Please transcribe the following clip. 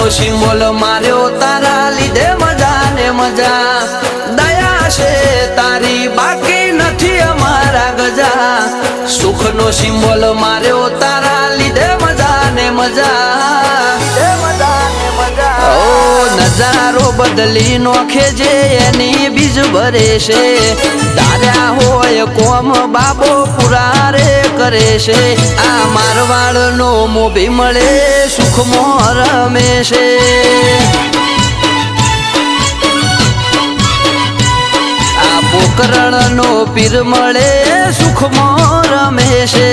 નો symbol માર્યો તારા લીધે મજા ને મજા દયા છે તારી બાકી નથી અમારા ગજા સુખ નો સિમ્બોલ માર્યો તારા લીધે મજા ને મજા નજારો બદલી નોખે જે એની બીજ ભરે છે તાર્યા હોય કોમ બાબો પુરારે કરે છે આ મારવાડ નો મોભી મળે સુખમાં રમે છે આ પોકરણ નો પીર મળે સુખમાં રમે છે